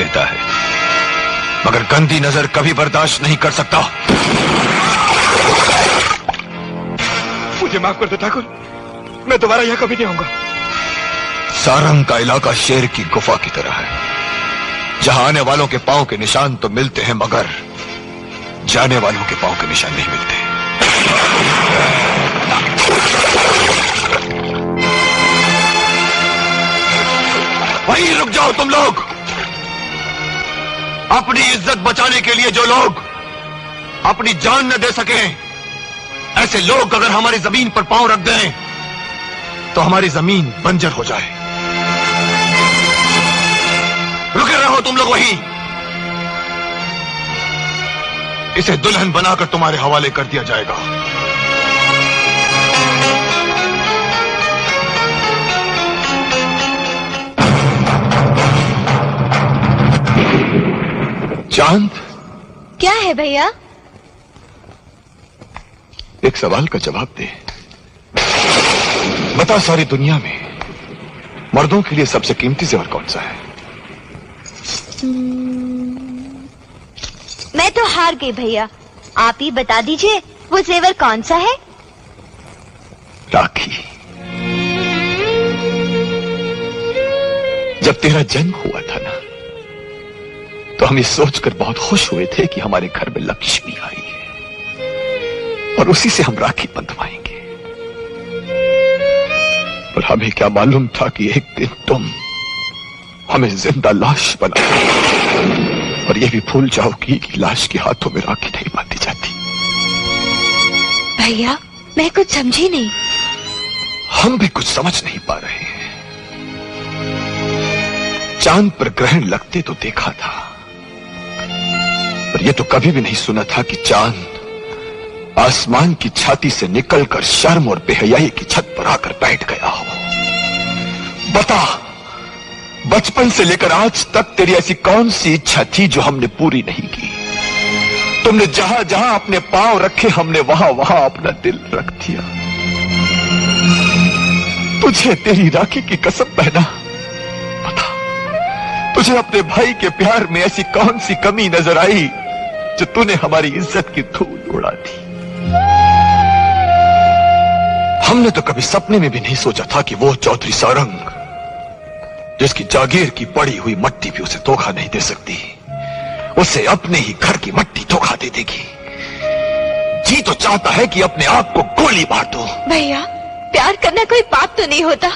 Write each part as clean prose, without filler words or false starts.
देता है, मगर गंदी नजर कभी बर्दाश्त नहीं कर सकता। मुझे माफ कर दो ठाकुर, मैं दोबारा यहां कभी नहीं आऊंगा। सारंग का इलाका शेर की गुफा की तरह है, जहां आने वालों के पांव के निशान तो मिलते हैं, मगर जाने वालों के पांव के निशान नहीं मिलते। वहीं रुक जाओ तुम लोग। अपनी इज्जत बचाने के लिए जो लोग अपनी जान न दे सके, ऐसे लोग अगर हमारी जमीन पर पांव रख दें तो हमारी जमीन बंजर हो जाए। रुके रहो तुम लोग वहीं। इसे दुल्हन बनाकर तुम्हारे हवाले कर दिया जाएगा। चांद, क्या है भैया? एक सवाल का जवाब दे। बता, सारी दुनिया में मर्दों के लिए सबसे कीमती जेवर कौन सा है? मैं तो हार गई भैया, आप ही बता दीजिए वो जेवर कौन सा है? राखी। जब तेरा जन्म हुआ था ना, तो हम ये सोचकर बहुत खुश हुए थे कि हमारे घर में लक्ष्मी आई है और उसी से हम राखी बंधवाएंगे। और हमें क्या मालूम था कि एक दिन तुम हमें जिंदा लाश बना, और ये भी भूल जाओगी कि लाश के हाथों में राखी नहीं बांधी जाती। भैया, मैं कुछ समझी नहीं। हम भी कुछ समझ नहीं पा रहे हैं। चांद पर ग्रहण लगते तो देखा था, पर यह तो कभी भी नहीं सुना था कि चांद आसमान की छाती से निकलकर शर्म और बेहयाई की छत पर आकर बैठ गया हो। बता, बचपन से लेकर आज तक तेरी ऐसी कौन सी इच्छा थी जो हमने पूरी नहीं की? तुमने जहां जहां अपने पांव रखे, हमने वहां वहां अपना दिल रख दिया। तुझे तेरी राखी की कसम पहना, बता, तुझे अपने भाई के प्यार में ऐसी कौन सी कमी नजर आई जो तूने हमारी इज्जत की धूल उड़ा दी? हमने तो कभी सपने में भी नहीं सोचा था कि वो चौधरी सारंग, जिसकी जागीर की पड़ी हुई मट्टी भी उसे धोखा नहीं दे सकती, उसे अपने ही घर की मट्टी धोखा दे देगी। जी तो चाहता है कि अपने आप को गोली मार दो। भैया, प्यार करना कोई पाप तो नहीं होता।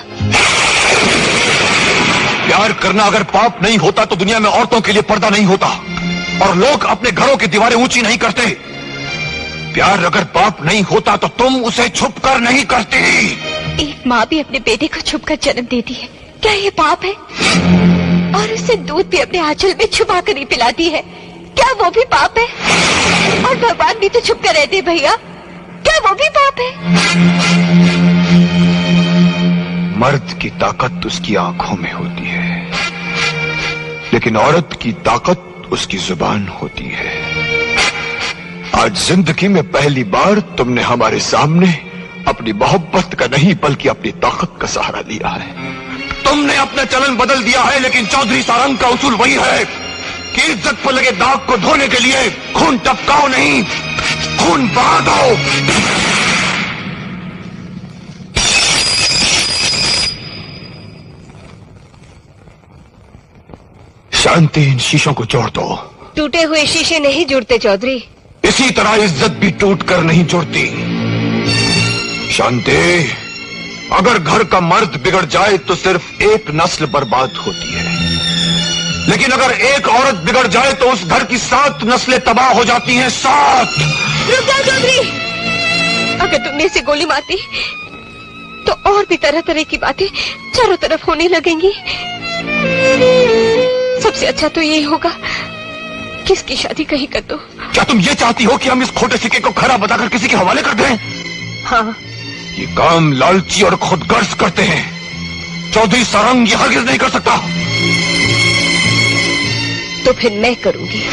प्यार करना अगर पाप नहीं होता तो दुनिया में औरतों के लिए पर्दा नहीं होता और लोग अपने घरों की दीवारें ऊंची नहीं करते। प्यार अगर पाप नहीं होता तो तुम उसे छुपकर नहीं करती। एक माँ भी अपने बेटे को छुपकर जन्म देती है, क्या ये पाप है? और उसे दूध भी अपने आंचल में छुपा कर ही पिलाती है, क्या वो भी पाप है? और भगवान भी तो छुप कर रहते हैं भैया, क्या वो भी पाप है? मर्द की ताकत उसकी आंखों में होती है, लेकिन औरत की ताकत उसकी जुबान होती है। आज जिंदगी में पहली बार तुमने हमारे सामने अपनी मोहब्बत का नहीं बल्कि अपनी ताकत का सहारा लिया है। तुमने अपना चलन बदल दिया है, लेकिन चौधरी सारंग का उसूल वही है कि इज्जत पर लगे दाग को धोने के लिए खून टपकाओ नहीं, खून बहा दो। शांति, इन शीशों को जोड़ दो। टूटे हुए शीशे नहीं जुड़ते चौधरी। इसी तरह इज्जत भी टूट कर नहीं जुड़ती। शांति, अगर घर का मर्द बिगड़ जाए तो सिर्फ एक नस्ल बर्बाद होती है, लेकिन अगर एक औरत बिगड़ जाए तो उस घर की 7 नस्लें तबाह हो जाती हैं। 7। रुक जाओ चौधरी, अगर तुमने इसे गोली मारती तो और भी तरह तरह की बातें चारों तरफ होने लगेंगी। सबसे अच्छा तो यही होगा कि इसकी शादी कहीं कर दो। क्या तुम ये चाहती हो कि हम इस खोटे सिक्के को खरा बताकर किसी के हवाले कर दें? हाँ। ये काम लालची और खुदगर्ज करते हैं। चौधरी सारंग ये हरगिज नहीं कर सकता। तो फिर मैं करूंगी।